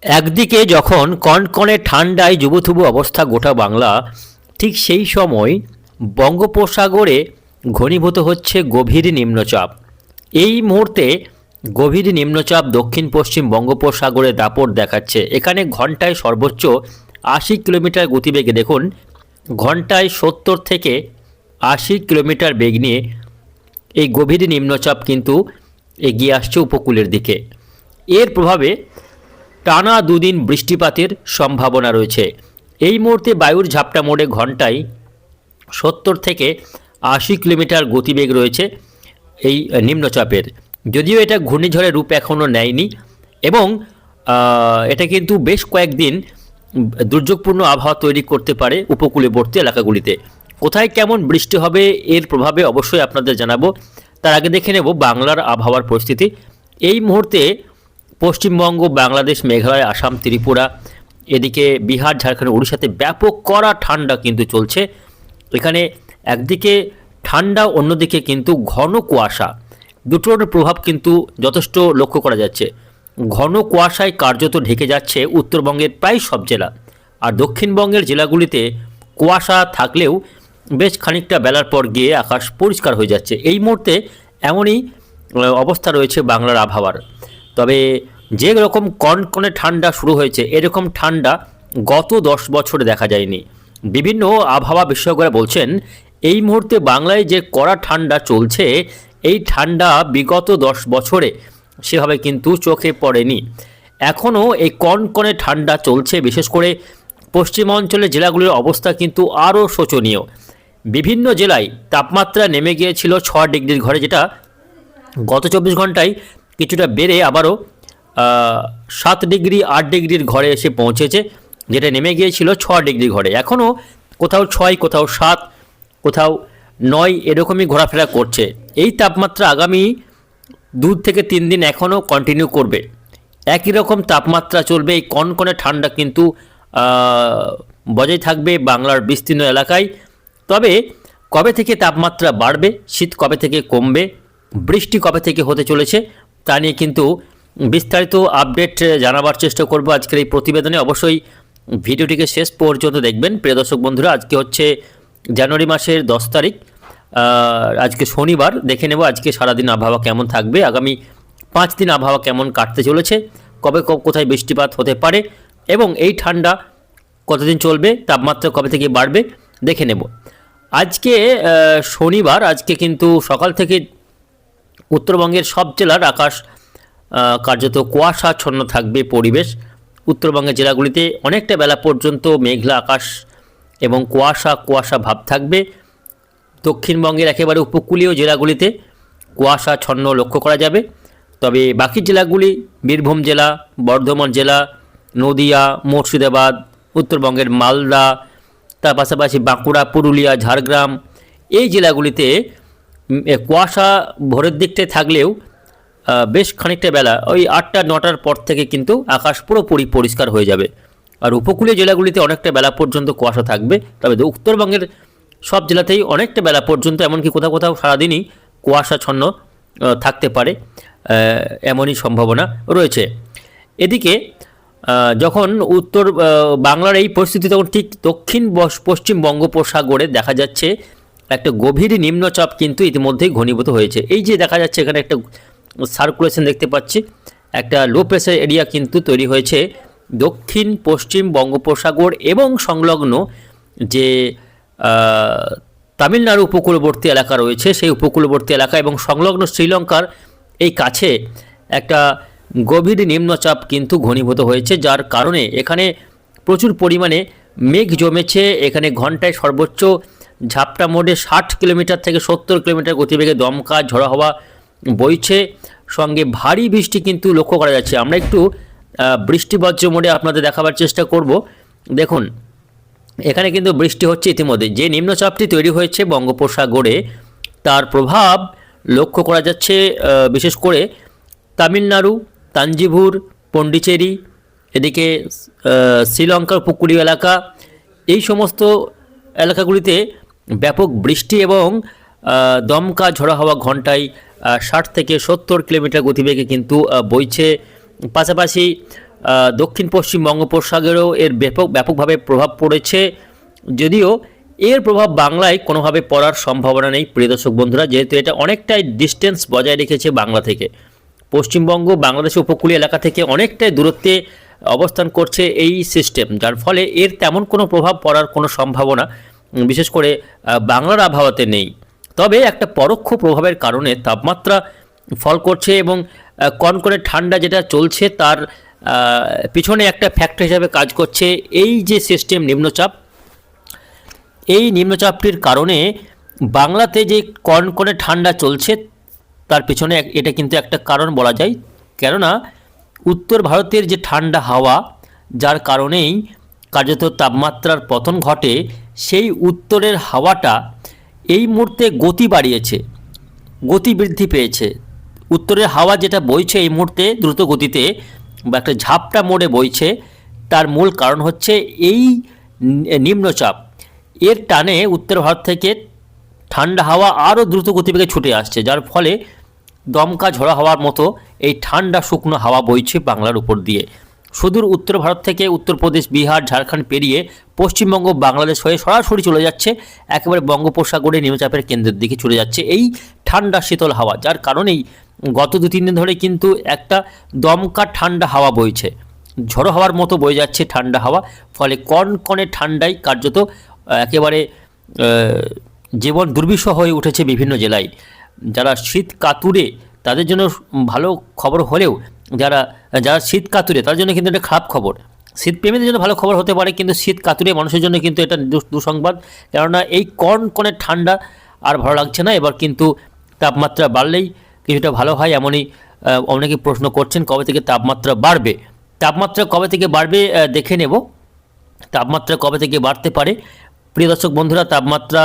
একদিকে যখন কনকনে ঠান্ডায় জুবুথুবু অবস্থা গোটা বাংলা, ঠিক সেই সময় বঙ্গোপসাগরে ঘনীভূত হচ্ছে গভীর নিম্নচাপ। এই মুহূর্তে গভীর নিম্নচাপ দক্ষিণ পশ্চিম বঙ্গোপসাগরে দাপট দেখাচ্ছে। এখানে ঘন্টায় সর্বোচ্চ ৮০ কিলোমিটার গতিবেগে, দেখুন ঘন্টায় ৭০ থেকে ৮০ কিলোমিটার বেগ নিয়ে এই গভীর নিম্নচাপ কিন্তু এগিয়ে আসছে উপকূলের দিকে। এর প্রভাবে টানা দুদিন বৃষ্টিপাতের সম্ভাবনা রয়েছে। এই মুহূর্তে বায়ুর ঝাপটা মোড়ে ঘন্টায় ৭০ থেকে ৮০ কিলোমিটার গতিবেগ রয়েছে এই নিম্নচাপের। যদিও এটা ঘূর্ণিঝড়ের রূপ এখনও নেয়নি এবং এটা কিন্তু বেশ কয়েকদিন দুর্যোগপূর্ণ আবহাওয়া তৈরি করতে পারে উপকূলবর্তী এলাকাগুলিতে। কোথায় কেমন বৃষ্টি হবে এর প্রভাবে অবশ্যই আপনাদের জানাবো। তার আগে দেখে নেব বাংলার আবহাওয়ার পরিস্থিতি। এই মুহূর্তে পশ্চিমবঙ্গ, বাংলাদেশ, মেঘালয়, আসাম, ত্রিপুরা, এদিকে বিহার, ঝাড়খণ্ড, উড়িষ্যাতে ব্যাপক কড়া ঠান্ডা কিন্তু চলছে। এখানে একদিকে ঠান্ডা, অন্যদিকে কিন্তু ঘন কুয়াশা, দুটোর প্রভাব কিন্তু যথেষ্ট লক্ষ্য করা যাচ্ছে। ঘন কুয়াশায় কার্যত ঢেকে যাচ্ছে উত্তরবঙ্গের প্রায় সব জেলা, আর দক্ষিণবঙ্গের জেলাগুলিতে কুয়াশা থাকলেও বেশ খানিকটা বেলার পর গিয়ে আকাশ পরিষ্কার হয়ে যাচ্ছে। এই মুহূর্তে এমনই অবস্থা রয়েছে বাংলার আবহাওয়ার। তবে যে রকম কনকনে ঠান্ডা শুরু হয়েছে, এরকম ঠান্ডা গত 10 বছরে দেখা যায়নি। বিভিন্ন আবহাওয়া বিশেষজ্ঞরা বলছেন এই মুহূর্তে বাংলায় যে কড়া ঠান্ডা চলছে, এই ঠান্ডা বিগত 10 বছরে সেভাবে কিন্তু চোখে পড়েনি। এখনও এই কনকনে ঠান্ডা চলছে। বিশেষ করে পশ্চিমাঞ্চলের জেলাগুলির অবস্থা কিন্তু আরও শোচনীয়। বিভিন্ন জেলায় তাপমাত্রা নেমে গিয়েছিল 6 ডিগ্রির ঘরে, যেটা গত 24 ঘন্টায় কিছুটা বেড়ে আবারও 7 ডিগ্রি 8 ডিগ্রির ঘরে এসে পৌঁছেছে, যেটা নেমে গিয়েছিল 6 ডিগ্রি ঘরে। এখনও কোথাও 6, কোথাও 7, কোথাও 9 এরকমই ঘোরাফেরা করছে। এই তাপমাত্রা আগামী 2 থেকে 3 দিন এখনও কন্টিনিউ করবে। একই রকম তাপমাত্রা চলবে। এই কনকনে ঠান্ডা কিন্তু বজায় থাকবে বাংলার বিস্তীর্ণ এলাকায়। তবে কবে থেকে তাপমাত্রা বাড়বে, শীত কবে থেকে কমবে, বৃষ্টি কবে থেকে হতে চলেছে, তা নিয়ে কিন্তু বিস্তারিত আপডেট জানাবার চেষ্টা করব আজকের এই প্রতিবেদনে। অবশ্যই ভিডিওটিকে শেষ পর্যন্ত দেখবেন। প্রিয় দর্শক বন্ধুরা, আজকে হচ্ছে জানুয়ারি মাসের 10 তারিখ, আজকে শনিবার। দেখে নেব আজকে সারাদিন আবহাওয়া কেমন থাকবে, আগামী 5 দিন আবহাওয়া কেমন কাটতে চলেছে, কবে কোথায় বৃষ্টিপাত হতে পারে এবং এই ঠান্ডা কতদিন চলবে, তাপমাত্রা কবে থেকে বাড়বে দেখে নেব। আজকে শনিবার, আজকে কিন্তু সকাল থেকে উত্তরবঙ্গের সব জেলার আকাশ কার্যত কুয়াশাচ্ছন্ন থাকবে পরিবেশ। উত্তরবঙ্গের জেলাগুলিতে অনেকটা বেলা পর্যন্ত মেঘলা আকাশ এবং কুয়াশা ভাব থাকবে। দক্ষিণবঙ্গের একেবারে উপকূলীয় জেলাগুলিতে কুয়াশাচ্ছন্ন লক্ষ্য করা যাবে। তবে বাকি জেলাগুলি, বীরভূম জেলা, বর্ধমান জেলা, নদিয়া, মুর্শিদাবাদ, উত্তরবঙ্গের মালদা, তার পাশাপাশি বাঁকুড়া, পুরুলিয়া, ঝাড়গ্রাম, এই জেলাগুলিতে কুয়াশা ভোরের দিকটায় থাকলেও বেশ খানিকটা বেলা ওই 8টা 9টার পর থেকে কিন্তু আকাশ পুরোপুরি পরিষ্কার হয়ে যাবে। আর উপকূলীয় জেলাগুলিতে অনেকটা বেলা পর্যন্ত কুয়াশা থাকবে। তবে উত্তরবঙ্গের সব জেলাতেই অনেকটা বেলা পর্যন্ত, এমনকি কোথাও কোথাও সারাদিনই কুয়াশাচ্ছন্ন থাকতে পারে, এমনই সম্ভাবনা রয়েছে। এদিকে যখন উত্তর বাংলার এই পরিস্থিতি, তখন ঠিক দক্ষিণ পশ্চিম বঙ্গোপসাগরে দেখা যাচ্ছে একটা গভীর নিম্নচাপ কিন্তু ইতিমধ্যেই ঘনীভূত হয়েছে। এই যে দেখা যাচ্ছে এখানে একটা সার্কুলেশন দেখতে পাচ্ছি, একটা লো প্রেসার এরিয়া কিন্তু তৈরি হয়েছে দক্ষিণ পশ্চিম বঙ্গোপসাগর এবং সংলগ্ন যে তামিলনাড়ু উপকূলবর্তী এলাকা রয়েছে, সেই উপকূলবর্তী এলাকা এবং সংলগ্ন শ্রীলঙ্কার এই কাছে একটা গভীর নিম্নচাপ কিন্তু ঘনীভূত হয়েছে, যার কারণে এখানে প্রচুর পরিমাণে মেঘ জমেছে। এখানে ঘন্টায় সর্বোচ্চ ঝাপটা মোড়ে 60 কিলোমিটার থেকে 70 কিলোমিটার গতিবেগে দমকা ঝড়ো হাওয়া বইছে, সঙ্গে ভারী বৃষ্টি কিন্তু লক্ষ্য করা যাচ্ছে। আমরা একটু বৃষ্টি বজ্র মোড়ে আপনাদের দেখাবার চেষ্টা করব। দেখুন এখানে কিন্তু বৃষ্টি হচ্ছে ইতিমধ্যে। যে নিম্নচাপটি তৈরি হয়েছে বঙ্গোপসাগরে, তার প্রভাব লক্ষ্য করা যাচ্ছে বিশেষ করে তামিলনাড়ু, তাঞ্জিভুর, পন্ডিচেরি, এদিকে শ্রীলঙ্কার উপকূলীয় এলাকা, এই সমস্ত এলাকাগুলিতে ব্যাপক বৃষ্টি এবং দমকা ঝড়ো হাওয়া ঘন্টায় 60 থেকে 70 কিলোমিটার গতিবেগে কিন্তু বইছে। পাশাপাশি দক্ষিণ পশ্চিম বঙ্গোপসাগরেও এর ব্যাপকভাবে প্রভাব পড়েছে, যদিও এর প্রভাব বাংলায় কোনোভাবে পড়ার সম্ভাবনা নেই প্রিয় দর্শক বন্ধুরা, যেহেতু এটা অনেকটাই ডিস্টেন্স বজায় রেখেছে বাংলা থেকে। পশ্চিমবঙ্গ বাংলাদেশের উপকূলীয় এলাকা থেকে অনেকটাই দূরত্বে অবস্থান করছে এই সিস্টেম, যার ফলে এর তেমন কোনো প্রভাব পড়ার কোনো সম্ভাবনা বিশেষ করে বাংলার আবহাওয়াতে নেই। তবে একটা পরোক্ষ প্রভাবের কারণে তাপমাত্রা ফল করছে এবং কনকনে ঠান্ডা যেটা চলছে তার পিছনে একটা ফ্যাক্টর হিসাবে কাজ করছে এই যে সিস্টেম নিম্নচাপ। এই নিম্নচাপটির কারণে বাংলাতে যে কনকনে ঠান্ডা চলছে তার পিছনে এটা কিন্তু একটা কারণ বলা যায়, কেননা উত্তর ভারতের যে ঠান্ডা হাওয়া, যার কারণেই কার্যত তাপমাত্রার পতন ঘটে, সেই উত্তরের হাওয়াটা এই মুহূর্তে গতি বাড়িয়েছে, গতি বৃদ্ধি পেয়েছে। উত্তরের হাওয়া যেটা বইছে এই মুহূর্তে দ্রুত গতিতে বা একটা ঝাপটা মোড়ে বইছে, তার মূল কারণ হচ্ছে এই নিম্নচাপ। এর টানে উত্তর ভারত থেকে ঠান্ডা হাওয়া আরও দ্রুত গতিবেগে ছুটে আসছে, যার ফলে দমকা ঝোড়ো হাওয়ার মতো এই ঠান্ডা শুকনো হাওয়া বইছে বাংলার উপর দিয়ে। সুদূর উত্তর ভারত থেকে উত্তরপ্রদেশ, বিহার, ঝাড়খণ্ড পেরিয়ে পশ্চিমবঙ্গ, বাংলাদেশ হয়ে সরাসরি চলে যাচ্ছে একেবারে বঙ্গোপসাগরে নিম্নচাপের কেন্দ্রের দিকে চলে যাচ্ছে এই ঠান্ডা শীতল হাওয়া, যার কারণেই গত 2-3 দিন ধরে কিন্তু একটা দমকা ঠান্ডা হাওয়া বইছে, ঝড়ো হাওয়ার মতো বয়ে যাচ্ছে ঠান্ডা হাওয়া। ফলে কনকনে ঠান্ডায় কার্যত একেবারে জীবন দুর্বিষহ হয়ে উঠেছে বিভিন্ন জেলায়। যারা শীত কাতুরে তাদের জন্য ভালো খবর হলেও যারা যারা শীত কাতুরে তাদের জন্য কিন্তু এটা খারাপ খবর। শীতপ্রেমীদের জন্য ভালো খবর হতে পারে, কিন্তু শীত কাতুরে মানুষের জন্য কিন্তু এটা দুঃসংবাদ, কেননা এই কনকনে ঠান্ডা আর ভালো লাগছে না। এবার কিন্তু তাপমাত্রা বাড়লেই কিছুটা ভালো হয়, এমনই অনেকে প্রশ্ন করছেন কবে থেকে তাপমাত্রা বাড়বে। তাপমাত্রা কবে থেকে বাড়বে দেখে নেব, তাপমাত্রা কবে থেকে বাড়তে পারে। প্রিয় দর্শক বন্ধুরা, তাপমাত্রা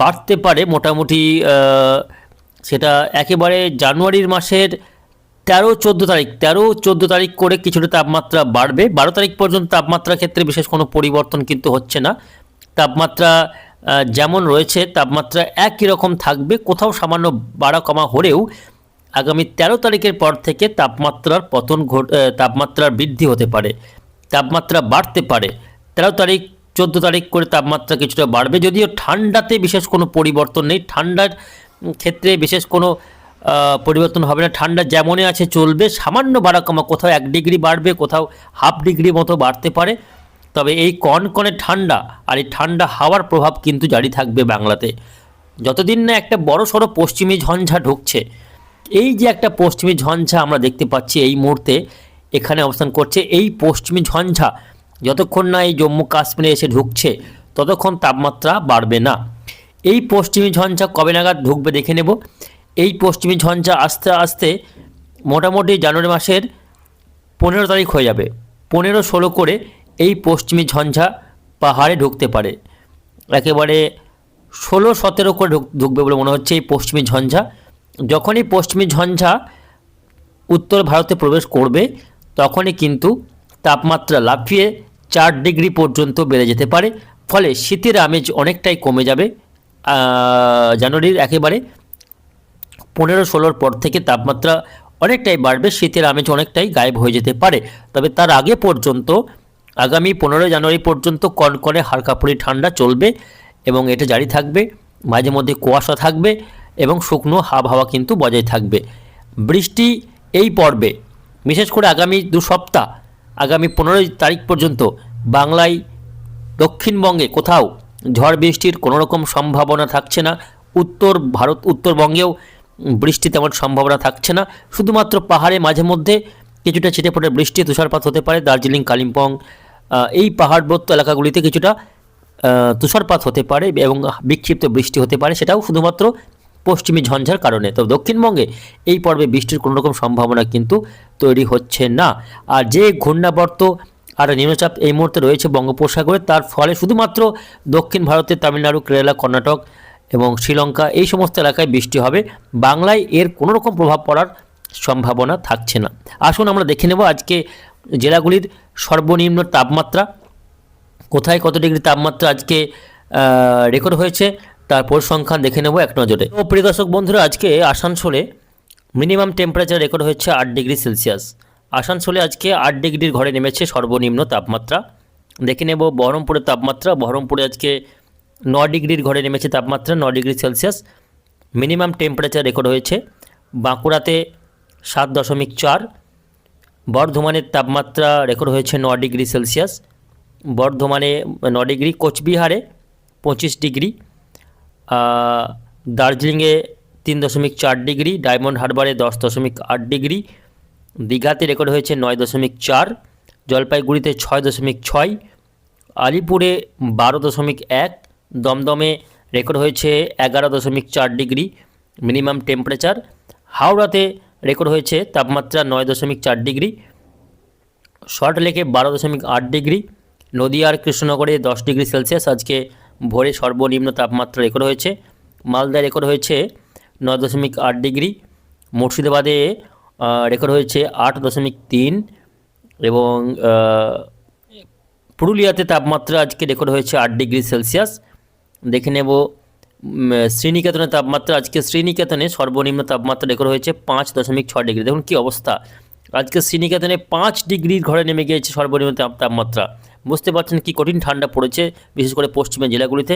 বাড়তে পারে মোটামুটি সেটা একেবারে জানুয়ারির মাসের 13-14 তারিখ করে কিছুটা তাপমাত্রা বাড়বে। 12 তারিখ পর্যন্ত তাপমাত্রার ক্ষেত্রে বিশেষ কোনো পরিবর্তন কিন্তু হচ্ছে না। তাপমাত্রা যেমন রয়েছে তাপমাত্রা একই রকম থাকবে, কোথাও সামান্য বাড়া কমা হলেও আগামী 13 তারিখের পর থেকে তাপমাত্রার বৃদ্ধি হতে পারে, তাপমাত্রা বাড়তে পারে। 13 তারিখ 14 তারিখ করে তাপমাত্রা কিছুটা বাড়বে, যদিও ঠান্ডাতে বিশেষ কোনো পরিবর্তন নেই। ঠান্ডার ক্ষেত্রে বিশেষ কোনো পরিবর্তন হবে না, ঠান্ডা যেমনই আছে চলবে। সামান্য বাড়া কমা, কোথাও 1 ডিগ্রি বাড়বে, কোথাও হাফ ডিগ্রি মতো বাড়তে পারে। তবে এই কনকনে ঠান্ডা আর এই ঠান্ডা হাওয়ার প্রভাব কিন্তু জারি থাকবে বাংলাতে যতদিন না একটা বড়সড় পশ্চিমী ঝঞ্ঝা ঢুকছে। এই যে একটা পশ্চিমী ঝঞ্ঝা আমরা দেখতে পাচ্ছি এই মুহূর্তে এখানে অবস্থান করছে, এই পশ্চিমী ঝঞ্ঝা যতক্ষণ না এই জম্মু কাশ্মীরে এসে ঢুকছে ততক্ষণ তাপমাত্রা বাড়বে না। এই পশ্চিমী ঝঞ্ঝা কবে নাগাদ ঢুকবে দেখে নেব। এই পশ্চিমী ঝঞ্ঝা আস্তে আস্তে মোটামুটি জানুয়ারি মাসের 15 তারিখ হয়ে যাবে, 15-16 করে এই পশ্চিমী ঝঞ্ঝা পাহাড়ে ঢুকতে পারে। একেবারে 16-17 করে ঢুকবে বলে মনে হচ্ছে এই পশ্চিমী ঝঞ্ঝা। যখনই পশ্চিমী ঝঞ্ঝা উত্তর ভারতে প্রবেশ করবে তখনই কিন্তু তাপমাত্রা লাফিয়ে 4 ডিগ্রি পর্যন্ত বেড়ে যেতে পারে। ফলে শীতের আমেজ অনেকটাই কমে যাবে। জানুয়ারির একেবারে 15-16 পর থেকে তাপমাত্রা অনেকটাই বাড়বে, শীতের আমেজ অনেকটাই গায়েব হয়ে যেতে পারে। তবে তার আগে পর্যন্ত আগামী 15 জানুয়ারি পর্যন্ত কনকনে হাড়কাঁপুরি ঠান্ডা চলবে এবং এটা জারি থাকবে। মাঝে মধ্যে কুয়াশা থাকবে এবং শুকনো আবহাওয়া কিন্তু বজায় থাকবে। বৃষ্টি এই পর্বে বিশেষ করে আগামী 2 সপ্তাহ, আগামী 15 তারিখ পর্যন্ত বাংলায় দক্ষিণবঙ্গে কোথাও ঝড় বৃষ্টির কোনো রকম সম্ভাবনা থাকছে না। উত্তরবঙ্গেও বৃষ্টি তেমন সম্ভাবনা থাকছে না। শুধুমাত্র পাহাড়ে মাঝে মধ্যে কিছুটা ছিটেফোঁটে বৃষ্টি, তুষারপাত হতে পারে। দার্জিলিং, কালিম্পং এই পাহাড়বর্তী এলাকাগুলিতে কিছুটা তুষারপাত হতে পারে এবং বিক্ষিপ্ত বৃষ্টি হতে পারে, সেটাও শুধুমাত্র পশ্চিমী ঝঞ্ঝার কারণে। তো দক্ষিণবঙ্গে এই পর্বে বৃষ্টির কোনো রকম সম্ভাবনা কিন্তু তৈরি হচ্ছে না। আর যে ঘূর্ণাবর্ত আর নিম্নচাপ এই মুহূর্তে রয়েছে বঙ্গোপসাগরে, তার ফলে শুধুমাত্র দক্ষিণ ভারতের তামিলনাড়ু, কেরালা, কর্ণাটক এবং শ্রীলঙ্কা এই সমস্ত এলাকায় বৃষ্টি হবে। বাংলায় এর কোনো রকম প্রভাব পড়ার সম্ভাবনা থাকছে না। আসুন আমরা দেখে নেব আজকে জেলাগুলির সর্বনিম্ন তাপমাত্রা, কোথায় কত ডিগ্রি তাপমাত্রা আজকে রেকর্ড হয়েছে তার পরিসংখ্যান দেখে নেব এক নজরে। তো প্রিয় দর্শক বন্ধুরা, আজকে আসানসোলে মিনিমাম টেম্পারেচার রেকর্ড হয়েছে 8 ডিগ্রি সেলসিয়াস, আসানসোলে আজকে 8 ডিগ্রির ঘরে নেমেছে সর্বনিম্ন তাপমাত্রা। দেখে নেব বহরমপুরের তাপমাত্রা। বহরমপুরে আজকে 9 ডিগ্রির ঘরে নেমেছে তাপমাত্রা, 9 degree Celsius. Minimum temperature record হয়েছে বাঁকুড়াতে 7.4। বর্ধমানের তাপমাত্রা রেকর্ড হয়েছে 9 ডিগ্রি সেলসিয়াস, বর্ধমানে 9 ডিগ্রি। কোচবিহারে 25 ডিগ্রি। দার্জিলিংয়ে 3.4 ডিগ্রি। ডায়মন্ড হারবারে 10.8 ডিগ্রি। দীঘাতে রেকর্ড হয়েছে 9.4। জলপাইগুড়িতে 6.6। আলিপুরে 12.1। দমদমে রেকর্ড হয়েছে 11.4 ডিগ্রি মিনিমাম টেম্পারেচার। হাওড়াতে রেকর্ড হয়েছে তাপমাত্রা 9.4 ডিগ্রি। সল্টলেকে 12.8 ডিগ্রি। নদিয়ার কৃষ্ণনগরে 10 ডিগ্রি সেলসিয়াস আজকে ভোরে সর্বনিম্ন তাপমাত্রা রেকর্ড হয়েছে। মালদায় রেকর্ড হয়েছে 9.8 ডিগ্রি। মুর্শিদাবাদে রেকর্ড হয়েছে 8.3। এবং পুরুলিয়াতে তাপমাত্রা আজকে রেকর্ড হয়েছে 8 ডিগ্রি সেলসিয়াস। দেখে নেব শ্রীনিকেতনের তাপমাত্রা। আজকে শ্রীনিকেতনে সর্বনিম্ন তাপমাত্রা রেকর্ড হয়েছে 5.6 ডিগ্রি। দেখুন কী অবস্থা, আজকে শ্রীনিকেতনে 5 ডিগ্রির ঘরে নেমে গিয়েছে সর্বনিম্ন তাপমাত্রা। বুঝতে পারছেন কি কঠিন ঠান্ডা পড়েছে, বিশেষ করে পশ্চিমের জেলাগুলিতে।